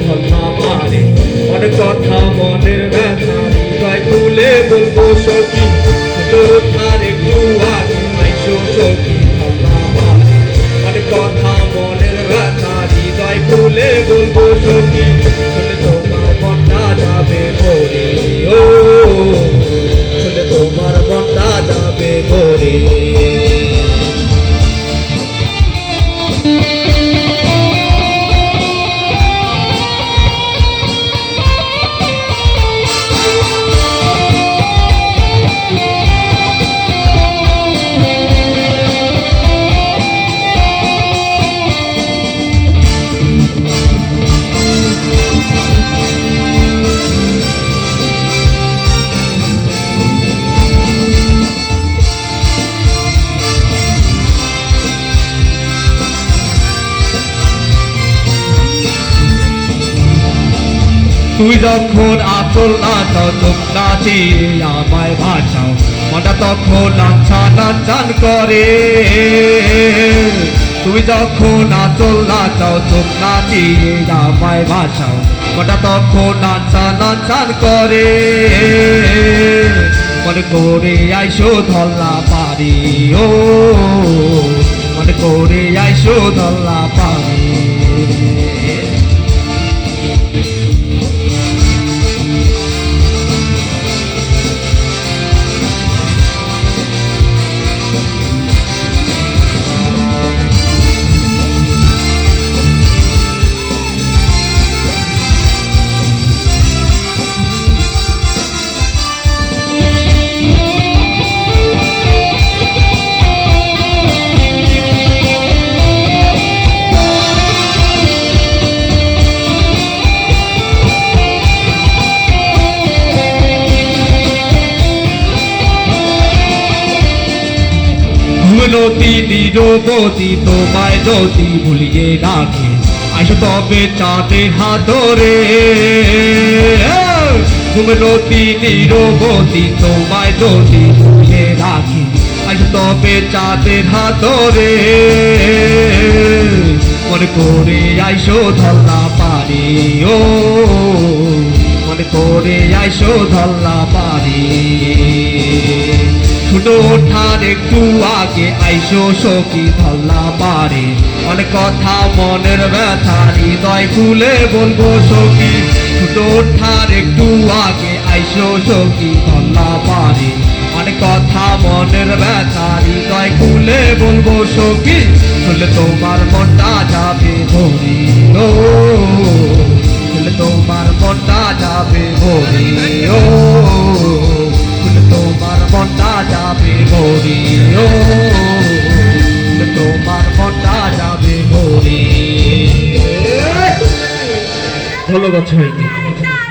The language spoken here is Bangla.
ধন্না পারে অনেক কথা মনের ব্যথা হৃদয় খুলে বলবো সখী তোর ধার একটু আগে আইসো সখী ধন্না পারে অনেক কথা মনের ব্যথা হৃদয় খুলে বলবো সখী শুনে তোমার মনটা যাবে ভরে ও শুনে তোমার মনটা যাবে ভরে তুই যখন আচল নাচাও চোখ নাচে আমায় ভাসাও মনটা তখন নাচান নাচান করে তুই যখন আচল নাচাও চোখ নাচে আমায় ভাসাও মনটা তখন নাচান নাচান করে মনে করে আইসো ধল্লা পারি ও মনে করে আইসো ধল্লা পারি নদী নিরবধি তোমায় যদি ভুলিয়ে রাখে আইসো তবে চাঁদের হাতরে নদী নিরবধি তোমায় যদি ভুলিয়ে রাখে আইসো তবে চাঁদের হাতরে মনে করে আইসো ধল্লা পারি ও মনে করে আইসো ধল্লা পারি ছোট ওঠার একটু আগে আইসো সখী ধল্লা পারে অনেক কথা মনের ব্যথা হৃদয় খুলে বলবো সখী ছোট ওঠার একটু আগে আইসো সখী ধল্লা পারে অনেক কথা মনের ব্যথা হৃদয় খুলে বলবো সখী শুনলে তোমার মনটা যাবে ভরে ও শুনলে তোমার মনটা যাবে ভরে ও তোমার মনটা যাবে ভরে ও তোমার মনটা যাবে ভরে ধন্যবাদ সবাইকে।